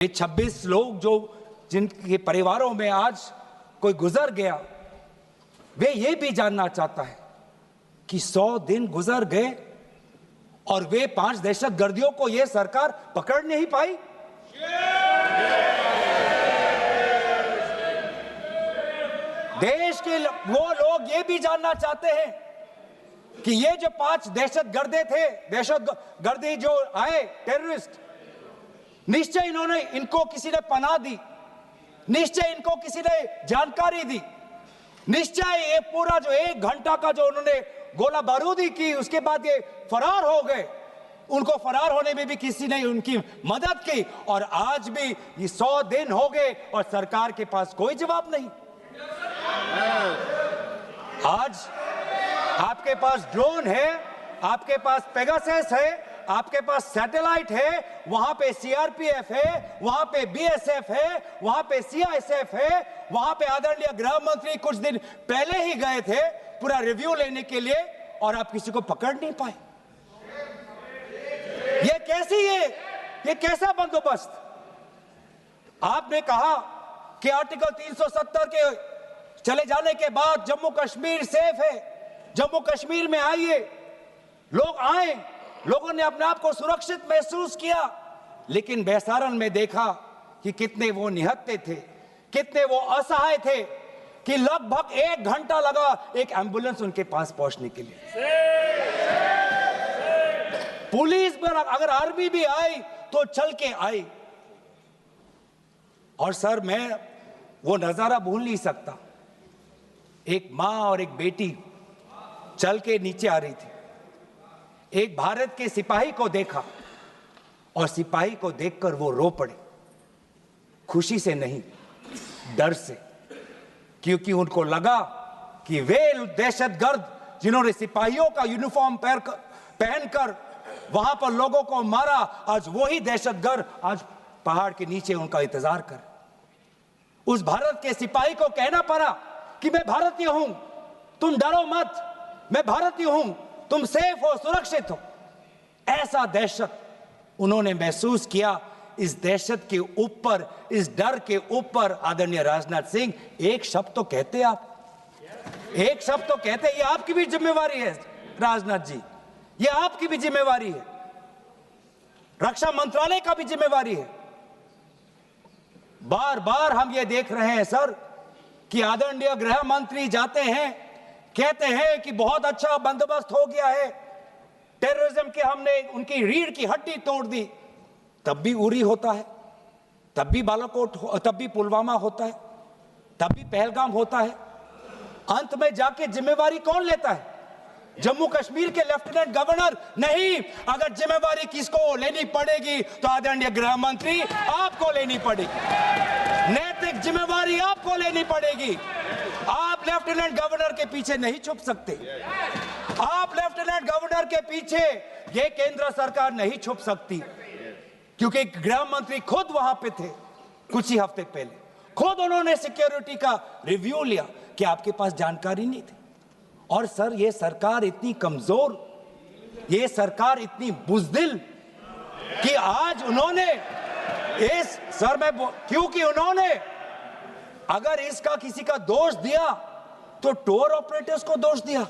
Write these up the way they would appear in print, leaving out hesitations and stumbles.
ये 26 लोग जो जिनके परिवारों में आज कोई गुजर गया, वे ये भी जानना चाहता है कि 100 दिन गुजर गए और वे 5 दहशतगर्दियों को ये सरकार पकड़ नहीं पाई। देश के वो लोग ये भी जानना चाहते हैं कि ये जो 5 दहशतगर्दे थे, दहशतगर्दी जो आए टेररिस्ट, निश्चय इनको किसी ने पनाह दी, निश्चय इनको किसी ने जानकारी दी, निश्चय ये पूरा जो 1 घंटा का जो उन्होंने गोला बारूदी की, उसके बाद ये फरार हो गए। उनको फरार होने में भी किसी ने उनकी मदद की और आज भी ये 100 दिन हो गए और सरकार के पास कोई जवाब नहीं। आज आपके पास ड्रोन है, आपके पास पेगासस है, आपके पास सैटेलाइट है, वहां पे सीआरपीएफ है, वहां पे बीएसएफ है, वहां पे सीआईएसएफ है, वहां पे आदरणीय गृह मंत्री कुछ दिन पहले ही गए थे पूरा रिव्यू लेने के लिए और आप किसी को पकड़ नहीं पाए। ये कैसा बंदोबस्त? आपने कहा कि आर्टिकल 370 के चले जाने के बाद जम्मू कश्मीर सेफ है, जम्मू कश्मीर में आइए, लोग आए, लोगों ने अपने आप को सुरक्षित महसूस किया, लेकिन बेसारन में देखा कि कितने वो निहत्थे थे, कितने वो असहाय थे कि लगभग 1 घंटा लगा एक एम्बुलेंस उनके पास पहुंचने के लिए। पुलिस पर अगर आर्मी भी आई तो चल के आई। और सर, मैं वो नजारा भूल नहीं सकता, एक मां और एक बेटी चल के नीचे आ रही थी, एक भारत के सिपाही को देखा और सिपाही को देखकर वो रो पड़े, खुशी से नहीं, डर से, क्योंकि उनको लगा कि वे दहशतगर्द जिन्होंने सिपाहियों का यूनिफॉर्म पहनकर वहां पर लोगों को मारा, आज वही दहशतगर्द आज पहाड़ के नीचे उनका इंतजार कर। उस भारत के सिपाही को कहना पड़ा कि मैं भारतीय हूं, तुम डरो मत, मैं भारतीय हूं, तुम सेफ हो, सुरक्षित हो। ऐसा दहशत उन्होंने महसूस किया। इस दहशत के ऊपर, इस डर के ऊपर आदरणीय राजनाथ सिंह एक शब्द तो कहते, आप एक शब्द तो कहते। ये आपकी भी जिम्मेवारी है राजनाथ जी, ये आपकी भी जिम्मेवारी है, रक्षा मंत्रालय का भी जिम्मेवारी है। बार बार हम ये देख रहे हैं सर कि आदरणीय गृह मंत्री जाते हैं, कहते हैं कि बहुत अच्छा बंदोबस्त हो गया है, टेररिज्म के हमने उनकी रीढ़ की हड्डी तोड़ दी, तब भी उरी होता है, तब भी बालाकोट, तब भी पुलवामा होता है, तब भी पहलगाम होता है। अंत में जाके जिम्मेवारी कौन लेता है? जम्मू कश्मीर के लेफ्टिनेंट गवर्नर नहीं। अगर जिम्मेवारी किसको लेनी पड़ेगी तो आदरणीय गृह मंत्री आपको लेनी पड़ेगी, नैतिक जिम्मेवारी आपको लेनी पड़ेगी। आप लेफ्टिनेंट गवर्नर के पीछे नहीं छुप सकते, आप लेफ्टिनेंट गवर्नर के पीछे ये केंद्र सरकार नहीं छुप सकती, क्योंकि गृह मंत्री खुद वहां पे थे कुछ ही हफ्ते पहले, खुद उन्होंने सिक्योरिटी का रिव्यू लिया कि आपके पास जानकारी नहीं थी। और सर, ये सरकार इतनी कमजोर, ये सरकार इतनी बुज़दिल कि आज उन्होंने इस सर में, क्योंकि उन्होंने अगर इसका किसी का दोष दिया तो टूर ऑपरेटर्स को दोष दिया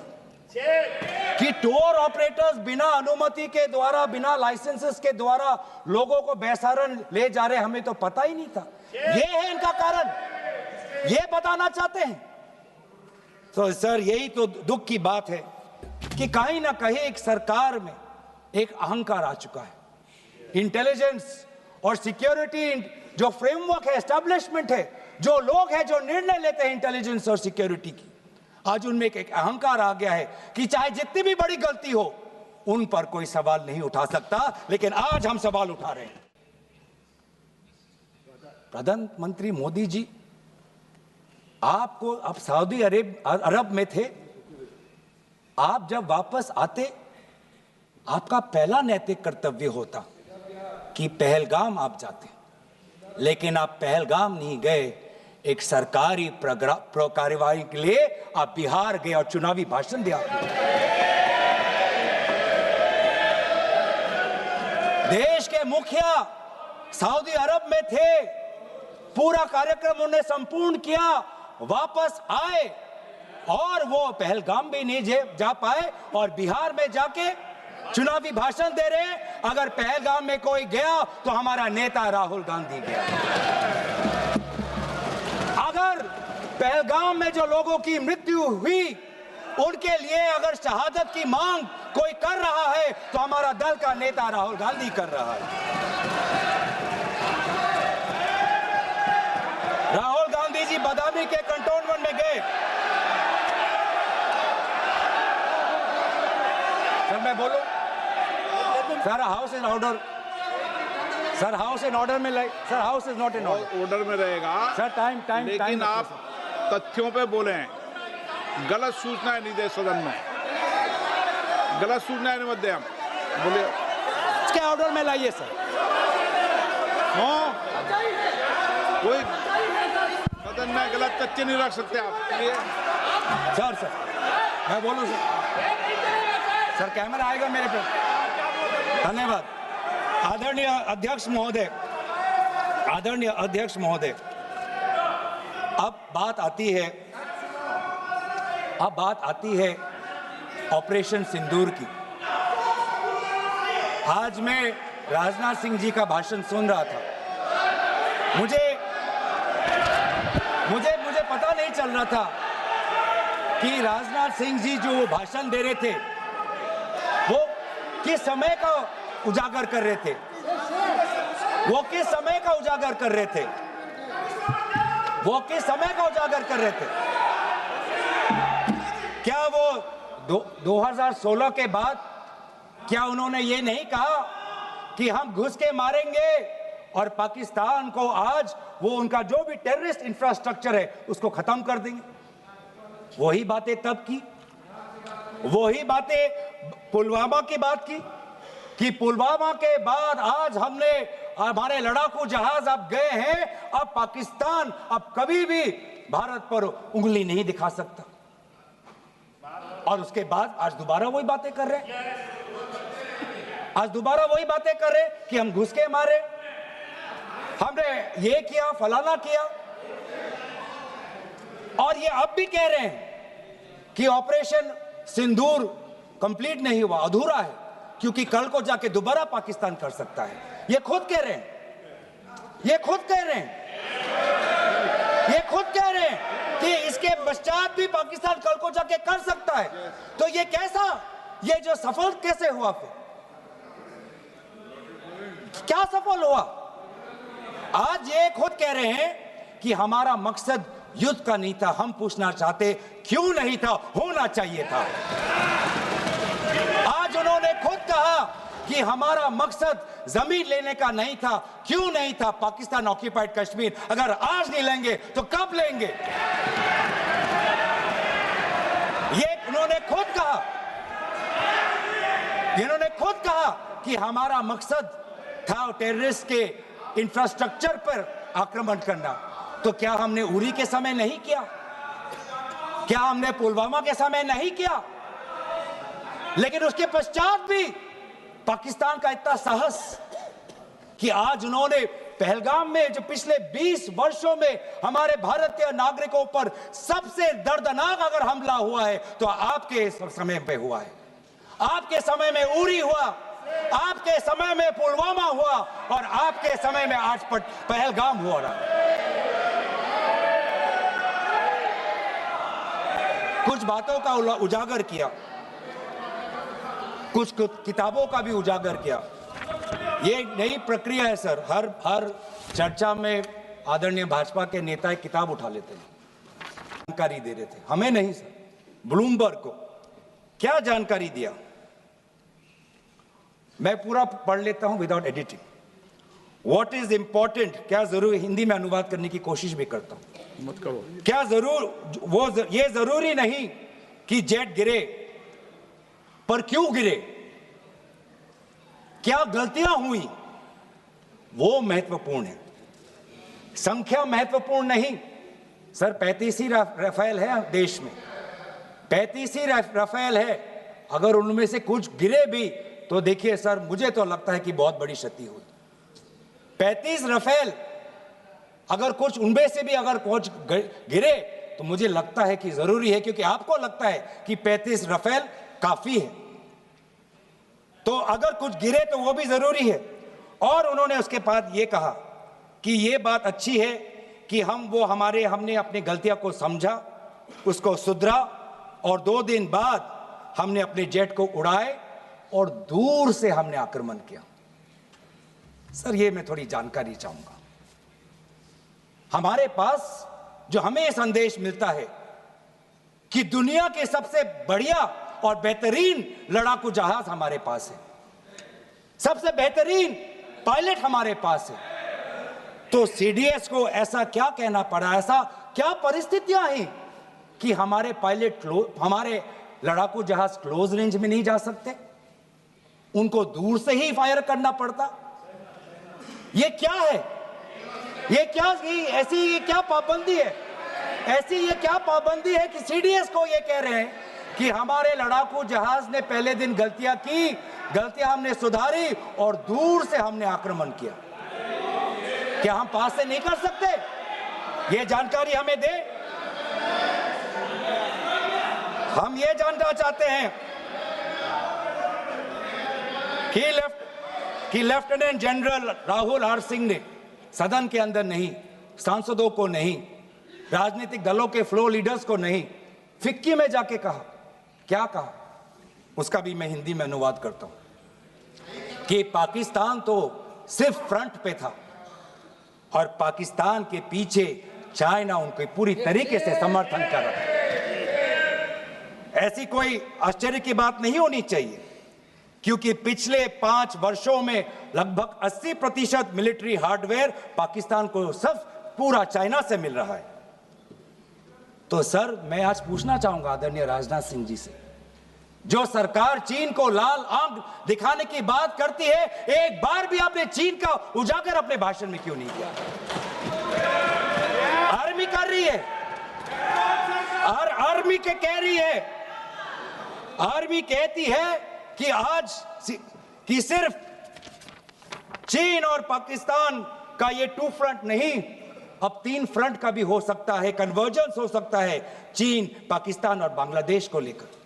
कि टूर ऑपरेटर्स बिना अनुमति के द्वारा, बिना लाइसेंसेस के द्वारा लोगों को बेसारन ले जा रहे, हमें तो पता ही नहीं था। ये है इनका कारण, ये बताना चाहते हैं। तो सर, यही तो दुख की बात है कि कहीं ना कहीं एक सरकार में एक अहंकार आ चुका है। इंटेलिजेंस और सिक्योरिटी जो फ्रेमवर्क है, एस्टैब्लिशमेंट है, जो लोग हैं जो निर्णय लेते हैं इंटेलिजेंस और सिक्योरिटी की, आज उनमें एक अहंकार आ गया है कि चाहे जितनी भी बड़ी गलती हो उन पर कोई सवाल नहीं उठा सकता। लेकिन आज हम सवाल उठा रहे हैं। प्रधानमंत्री मोदी जी, आपको, आप सऊदी अरब में थे, आप जब वापस आते आपका पहला नैतिक कर्तव्य होता कि पहलगाम आप जाते, लेकिन आप पहलगाम नहीं गए, एक सरकारी कार्यवाही के लिए आप बिहार गए और चुनावी भाषण दिया। देश के मुखिया सऊदी अरब में थे, पूरा कार्यक्रम उन्होंने संपूर्ण किया, वापस आए और वो पहलगाम भी नहीं जा पाए और बिहार में जाके चुनावी भाषण दे रहे हैं। अगर पहलगाम में कोई गया तो हमारा नेता राहुल गांधी गया। अगर पहलगाम में जो लोगों की मृत्यु हुई उनके लिए अगर शहादत की मांग कोई कर रहा है तो हमारा दल का नेता राहुल गांधी कर रहा है। राहुल गांधी जी बदामी के कंटोनमेंट में गए। सर मैं बोलूं? Sir house in order. Sir house in order में sir house is not in order में रहेगा सर। टाइम लेकिन आप तथ्यों पे बोले, गलत सूचनाएं नहीं दे सदन में, गलत सूचनाएं नहीं मत दे। हम बोलिए इसके ऑर्डर में लाइए सर। कोई सदन में गलत तथ्य नहीं रख सकते आप। सर मैं बोलूं सर कैमरा आएगा मेरे पे। धन्यवाद। आदरणीय अध्यक्ष महोदय, अब बात आती है ऑपरेशन सिंदूर की। आज मैं राजनाथ सिंह जी का भाषण सुन रहा था। मुझे पता नहीं चल रहा था कि राजनाथ सिंह जी जो भाषण दे रहे थे वो किस समय का उजागर कर रहे थे। क्या वो 2016 के बाद क्या उन्होंने ये नहीं कहा कि हम घुस के मारेंगे और पाकिस्तान को आज वो उनका जो भी टेररिस्ट इंफ्रास्ट्रक्चर है उसको खत्म कर देंगे? वही बातें तब की, वही बातें पुलवामा की बात की कि पुलवामा के बाद आज हमारे लड़ाकू जहाज अब गए हैं, अब पाकिस्तान अब कभी भी भारत पर उंगली नहीं दिखा सकता। और उसके बाद आज दोबारा वही बातें कर रहे हैं, कि हम घुस के मारे, हमने ये किया, फलाना किया। और ये अब भी कह रहे हैं कि ऑपरेशन सिंदूर कंप्लीट नहीं हुआ, अधूरा है, क्योंकि कल को जाके दोबारा पाकिस्तान कर सकता है। ये खुद कह रहे हैं कि इसके पश्चात भी पाकिस्तान कल को जाके कर सकता है। तो ये जो सफल कैसे हुआ? फिर क्या सफल हुआ? आज ये खुद कह रहे हैं कि हमारा मकसद युद्ध का नहीं था। हम पूछना चाहते क्यों नहीं था, होना चाहिए था। आज उन्होंने खुद कहा कि हमारा मकसद जमीन लेने का नहीं था। क्यों नहीं था? पाकिस्तान ऑक्यूपाइड कश्मीर अगर आज नहीं लेंगे तो कब लेंगे? ये उन्होंने खुद कहा कि हमारा मकसद था टेररिस्ट के इंफ्रास्ट्रक्चर पर आक्रमण करना। तो क्या हमने उरी के समय नहीं किया? क्या हमने पुलवामा के समय नहीं किया? लेकिन उसके पश्चात भी पाकिस्तान का इतना साहस कि आज उन्होंने पहलगाम में जो पिछले 20 वर्षों में हमारे भारतीय नागरिकों पर सबसे दर्दनाक अगर हमला हुआ है तो आपके समय पे हुआ है। आपके समय में उरी हुआ, आपके समय में पुलवामा हुआ और आपके समय में आज पहलगाम हो रहा है। कुछ बातों का उजागर किया, कुछ किताबों का भी उजागर किया। ये नई प्रक्रिया है सर। हर चर्चा में आदरणीय भाजपा के नेता एक किताब उठा लेते हैं, जानकारी दे रहे थे। हमें नहीं सर, ब्लूमबर्ग को क्या जानकारी दिया, मैं पूरा पढ़ लेता हूं without editing. What is important, क्या जरूरी, हिंदी में अनुवाद करने की कोशिश भी करता हूं, मत करो। क्या ये जरूरी नहीं कि जेट गिरे, पर क्यों गिरे, क्या गलतियां हुई, वो महत्वपूर्ण है। संख्या महत्वपूर्ण नहीं सर। 35 ही राफेल है देश में, 35 ही राफेल है। अगर उनमें से कुछ गिरे भी तो देखिए सर, मुझे तो लगता है कि बहुत बड़ी क्षति हुई। 35 राफेल अगर कुछ उनमें से भी अगर कुछ गिरे तो मुझे लगता है कि जरूरी है, क्योंकि आपको लगता है कि 35 राफेल काफी है, तो अगर कुछ गिरे तो वो भी जरूरी है। और उन्होंने उसके बाद ये कहा कि ये बात अच्छी है कि हमने अपनी गलतियां को समझा, उसको सुधरा, और 2 दिन बाद हमने अपने जेट को उड़ाए और दूर से हमने आक्रमण किया। सर, ये मैं थोड़ी जानकारी चाहूंगा। हमारे पास जो हमें ये संदेश मिलता है कि दुनिया के सबसे बढ़िया और बेहतरीन लड़ाकू जहाज हमारे पास है, सबसे बेहतरीन पायलट हमारे पास है, तो सीडीएस को ऐसा क्या कहना पड़ा, ऐसा क्या परिस्थितियां हैं कि हमारे पायलट हमारे लड़ाकू जहाज क्लोज रेंज में नहीं जा सकते, उनको दूर से ही फायर करना पड़ता? ये क्या है? ये क्या पाबंदी है? ऐसी ये क्या पाबंदी है कि सीडीएस को ये कह रहे हैं कि हमारे लड़ाकू जहाज ने पहले दिन गलतियां की, गलतियां हमने सुधारी और दूर से हमने आक्रमण किया? क्या हम पास से नहीं कर सकते? ये जानकारी हमें दे। हम ये जानना चाहते हैं कि lieutenant general Rahul R Singh ने सदन के अंदर नहीं, सांसदों को नहीं, राजनीतिक दलों के फ्लोर लीडर्स को नहीं, फिक्की में जाके कहा। क्या कहा? उसका भी मैं हिंदी में अनुवाद करता हूं कि पाकिस्तान तो सिर्फ फ्रंट पे था और पाकिस्तान के पीछे चाइना उनके पूरी तरीके से समर्थन कर रहा है। ऐसी कोई आश्चर्य की बात नहीं होनी चाहिए, क्योंकि पिछले 5 वर्षों में लगभग 80% मिलिट्री हार्डवेयर पाकिस्तान को सब पूरा चाइना से मिल रहा है। तो सर, मैं आज पूछना चाहूंगा आदरणीय राजनाथ सिंह जी से, जो सरकार चीन को लाल आंख दिखाने की बात करती है, एक बार भी आपने चीन का उजागर अपने भाषण में क्यों नहीं किया? आर्मी कर रही है, आर्मी के कह रही है, आर्मी कहती है कि सिर्फ चीन और पाकिस्तान का ये 2 फ्रंट नहीं, अब 3 फ्रंट का भी हो सकता है, कन्वर्जेंस हो सकता है चीन, पाकिस्तान और बांग्लादेश को लेकर।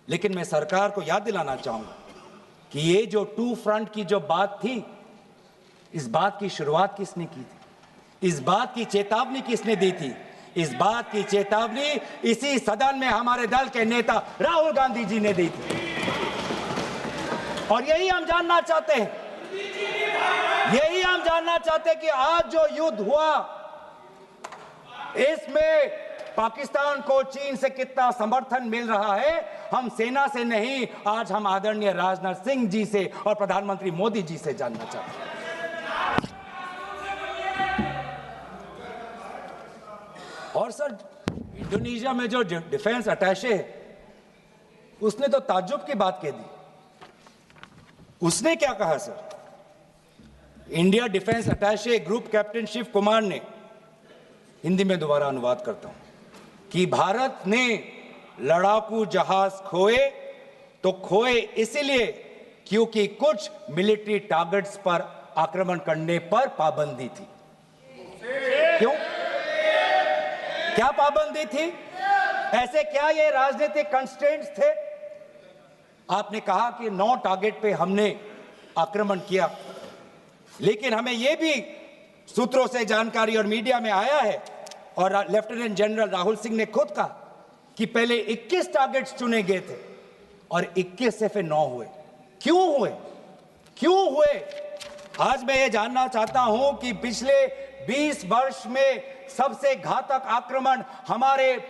लेकिन मैं सरकार को याद दिलाना चाहूंगा कि ये जो 2 फ्रंट की जो बात थी, इस बात की शुरुआत किसने की थी? इस बात की चेतावनी किसने दी थी? इस बात की चेतावनी इसी सदन में हमारे दल के नेता राहुल गांधी जी ने दी थी। और यही हम जानना चाहते हैं, यही हम जानना चाहते हैं कि आज जो युद्ध हुआ, इसमें पाकिस्तान को चीन से कितना समर्थन मिल रहा है। हम सेना से नहीं, आज हम आदरणीय राजनाथ सिंह जी से और प्रधानमंत्री मोदी जी से जानना चाहते हैं। और सर, इंडोनेशिया में जो डिफेंस अटैचे है, उसने तो ताज्जुब की बात कह दी। उसने क्या कहा sir? India defence attache group captain Shiv Kumar ने, हिंदी में दोबारा अनुवाद करता हूं, कि भारत ने लड़ाकू जहाज खोए तो खोए इसलिए क्योंकि कुछ मिलिट्री टारगेट्स पर आक्रमण करने पर पाबंदी थी। क्यों? क्या पाबंदी थी? ऐसे क्या ये राजनीतिक कंस्ट्रेंट्स थे? आपने कहा कि 9 टारगेट पे हमने आक्रमण किया, लेकिन हमें यह भी सूत्रों से जानकारी और मीडिया में आया है, और लेफ्टिनेंट जनरल राहुल सिंह ने खुद कहा कि पहले 21 टारगेट्स चुने गए थे और 21 से फिर 9 हुए। क्यों हुए? क्यों हुए? आज मैं ये जानना चाहता हूं कि पिछले 20 वर्ष में सबसे घातक आक्रमण हमारे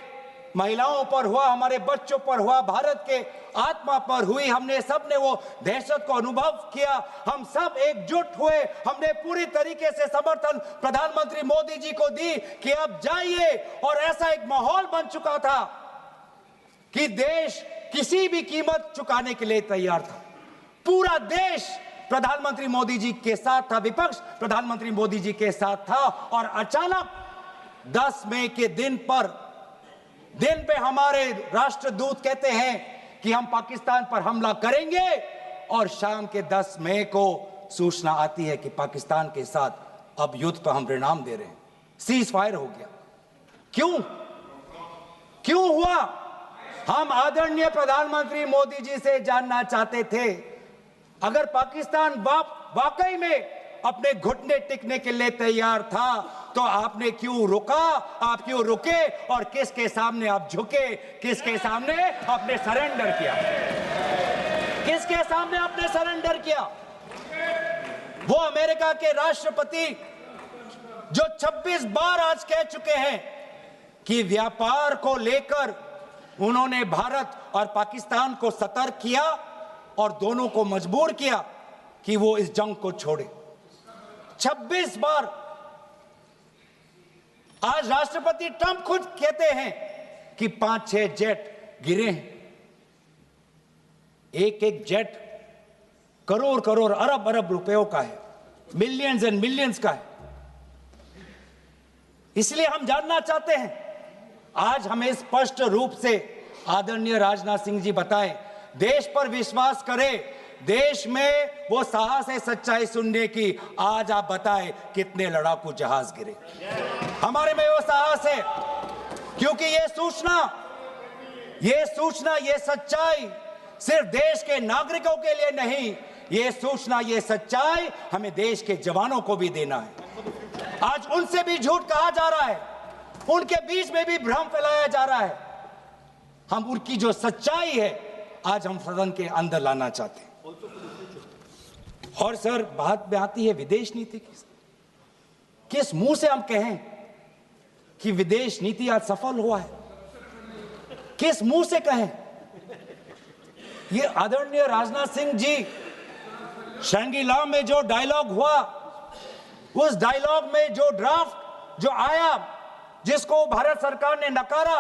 महिलाओं पर हुआ, हमारे बच्चों पर हुआ, भारत के आत्मा पर हुई। हमने सबने वो दहशत को अनुभव किया, हम सब एकजुट हुए, हमने पूरी तरीके से समर्थन प्रधानमंत्री मोदी जी को दी कि अब जाइए, और ऐसा एक माहौल बन चुका था कि देश किसी भी कीमत चुकाने के लिए तैयार था। पूरा देश प्रधानमंत्री मोदी जी के साथ था, विपक्ष प्रधानमंत्री मोदी जी के साथ था, और अचानक 10 मई के दिन पे हमारे राष्ट्रदूत कहते हैं कि हम पाकिस्तान पर हमला करेंगे, और शाम के 10 मई को सूचना आती है कि पाकिस्तान के साथ अब युद्ध पर हम परिणाम दे रहे हैं, सीज फायर हो गया। क्यों हुआ? हम आदरणीय प्रधानमंत्री मोदी जी से जानना चाहते थे, अगर पाकिस्तान वाकई में अपने घुटने टिकने के लिए तैयार था तो आपने क्यों रुका? आप क्यों रुके और किसके सामने आप झुके? किसके सामने आपने सरेंडर किया? किसके सामने आपने सरेंडर किया? वो अमेरिका के राष्ट्रपति जो 26 बार आज कह चुके हैं कि व्यापार को लेकर उन्होंने भारत और पाकिस्तान को सतर्क किया और दोनों को मजबूर किया कि वो इस जंग को छोड़े। 26 बार। आज राष्ट्रपति ट्रंप खुद कहते हैं कि 5-6 जेट गिरे हैं। एक जेट करोड़ अरब रुपयों का है, मिलियंस एंड मिलियंस का है। इसलिए हम जानना चाहते हैं, आज हमें स्पष्ट रूप से आदरणीय राजनाथ सिंह जी बताएं, देश पर विश्वास करें, देश में वो साहस है सच्चाई सुनने की। आज आप बताएं कितने लड़ाकू जहाज गिरे? हमारे में वो साहस है, क्योंकि ये सूचना, ये सच्चाई सिर्फ देश के नागरिकों के लिए नहीं, ये सूचना, ये सच्चाई हमें देश के जवानों को भी देना है। आज उनसे भी झूठ कहा जा रहा है, उनके बीच में भी भ्रम फैलाया जा रहा है। हम उनकी जो सच्चाई है आज हम सदन के अंदर लाना चाहते हैं। और सर, बात में आती है विदेश नीति की। किस मुंह से हम कहें कि विदेश नीति आज सफल हुआ है? किस मुंह से कहें? ये आदरणीय राजनाथ सिंह जी, शंगीला में जो डायलॉग हुआ, उस डायलॉग में जो ड्राफ्ट जो आया, जिसको भारत सरकार ने नकारा,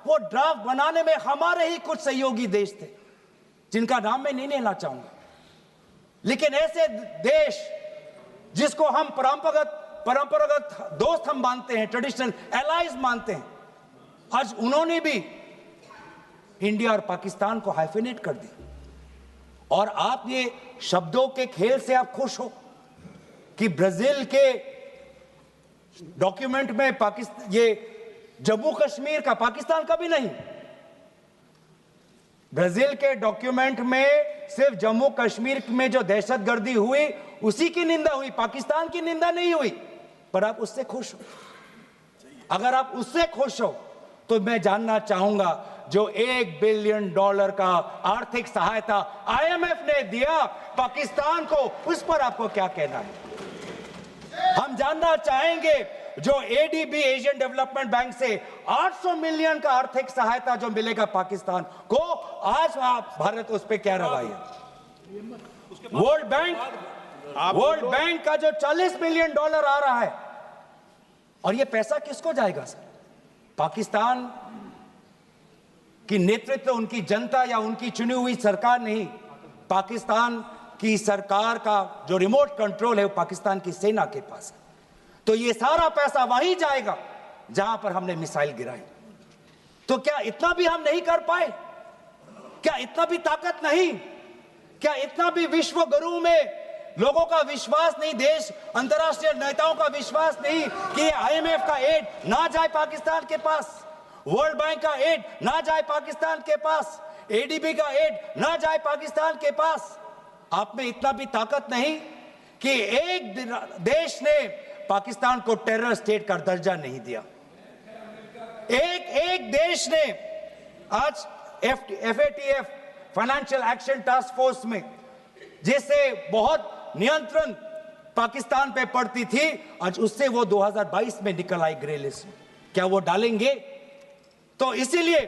वो ड्राफ्ट बनाने में हमारे ही कुछ सहयोगी देश थे, जिनका नाम मैं नहीं लेना चाहूंगा। लेकिन ऐसे देश जिसको हम परंपरागत दोस्त हम मानते हैं, ट्रेडिशनल एलाइज मानते हैं, आज उन्होंने भी इंडिया और पाकिस्तान को हाइफिनेट कर दी। और आप ये शब्दों के खेल से आप खुश हो कि ब्राजील के डॉक्यूमेंट में पाकिस्तान, ये जम्मू कश्मीर का पाकिस्तान का भी नहीं, ब्राजील के डॉक्यूमेंट में सिर्फ जम्मू कश्मीर में जो दहशतगर्दी हुई उसी की निंदा हुई, पाकिस्तान की निंदा नहीं हुई। पर आप उससे खुश हो? अगर आप उससे खुश हो तो मैं जानना चाहूंगा, जो $1 बिलियन का आर्थिक सहायता IMF ने दिया पाकिस्तान को, उस पर आपको क्या कहना है? हम जानना चाहेंगे, जो ADB एशियन डेवलपमेंट बैंक से 800 मिलियन का आर्थिक सहायता जो मिलेगा पाकिस्तान को, आज भारत उस पर क्या रवैया? वर्ल्ड बैंक का जो $40 मिलियन आ रहा है, और ये पैसा किसको जाएगा सर? पाकिस्तान की नेतृत्व उनकी जनता या उनकी चुनी हुई सरकार नहीं, पाकिस्तान की सरकार का जो रिमोट कंट्रोल है वो पाकिस्तान की सेना के पास है। तो ये सारा पैसा वहीं जाएगा जहां पर हमने मिसाइल गिराई। तो क्या इतना भी हम नहीं कर पाए? क्या इतना भी ताकत नहीं? क्या इतना भी विश्व गुरु में लोगों का विश्वास नहीं, देश अंतर्राष्ट्रीय नेताओं का विश्वास नहीं कि IMF का एड ना जाए पाकिस्तान के पास, वर्ल्ड बैंक का एड ना जाए पाकिस्तान के पास, ADB का एड ना जाए पाकिस्तान के पास? आप में इतना भी ताकत नहीं कि एक देश ने पाकिस्तान को टेरर स्टेट का दर्जा नहीं दिया। एक देश ने आज FATF financial action task force में, जिससे बहुत नियंत्रण पाकिस्तान पे पड़ती थी, आज उससे वो 2022 में निकल आई ग्रे लिस्ट में। क्या वो डालेंगे? तो इसीलिए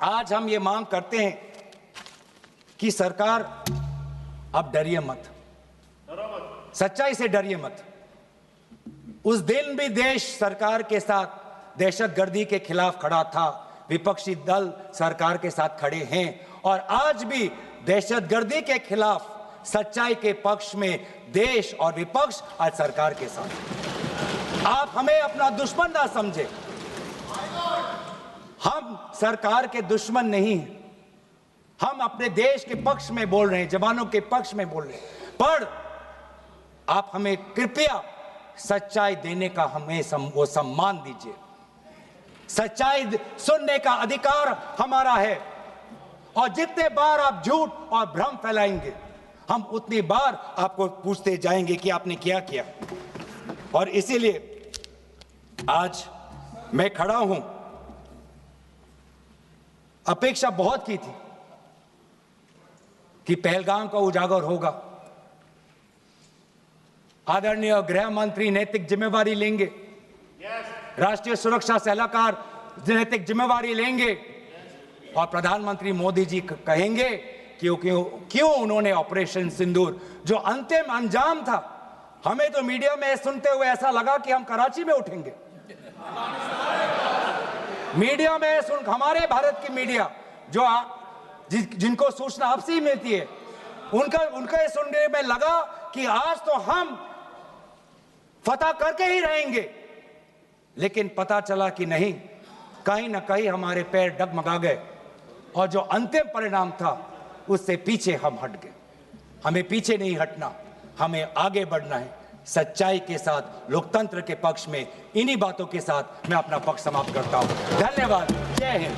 आज हम ये मांग करते हैं कि सरकार अब डरिए मत, सच्चाई से डरिए मत। उस दिन भी देश सरकार के साथ दहशतगर्दी के खिलाफ खड़ा था, विपक्षी दल सरकार के साथ खड़े हैं, और आज भी दहशतगर्दी के खिलाफ सच्चाई के पक्ष में देश और विपक्ष आज सरकार के साथ। आप हमें अपना दुश्मन ना समझे, हम सरकार के दुश्मन नहीं हैं, हम अपने देश के पक्ष में बोल रहे हैं, जवानों के पक्ष में बोल रहे हैं। पर आप हमें कृपया सच्चाई देने का हमें वो सम्मान दीजिए। सच्चाई सुनने का अधिकार हमारा है, और जितने बार आप झूठ और भ्रम फैलाएंगे, हम उतनी बार आपको पूछते जाएंगे कि आपने क्या किया। और इसीलिए आज मैं खड़ा हूं। अपेक्षा बहुत की थी कि पहलगाम का उजागर होगा, आदरणीय गृह मंत्री नैतिक जिम्मेवारी लेंगे, राष्ट्रीय सुरक्षा सलाहकार नैतिक जिम्मेवारी लेंगे, और प्रधानमंत्री मोदी जी कहेंगे क्यों उन्होंने ऑपरेशन सिंदूर जो अंतिम अंजाम था। हमें तो मीडिया में सुनते हुए ऐसा लगा कि हम कराची में उठेंगे। मीडिया में हमारे भारत की मीडिया जो जिनको सूचना आपसे ही मिलती है, उनका सुनने में लगा कि आज तो हम फतह करके ही रहेंगे, लेकिन पता चला कि नहीं, कहीं ना कहीं हमारे पैर डगमगा गए, और जो अंतिम परिणाम था उससे पीछे हम हट गए। हमें पीछे नहीं हटना, हमें आगे बढ़ना है सच्चाई के साथ, लोकतंत्र के पक्ष में। इन्हीं बातों के साथ मैं अपना पक्ष समाप्त करता हूं। धन्यवाद। जय हिंद।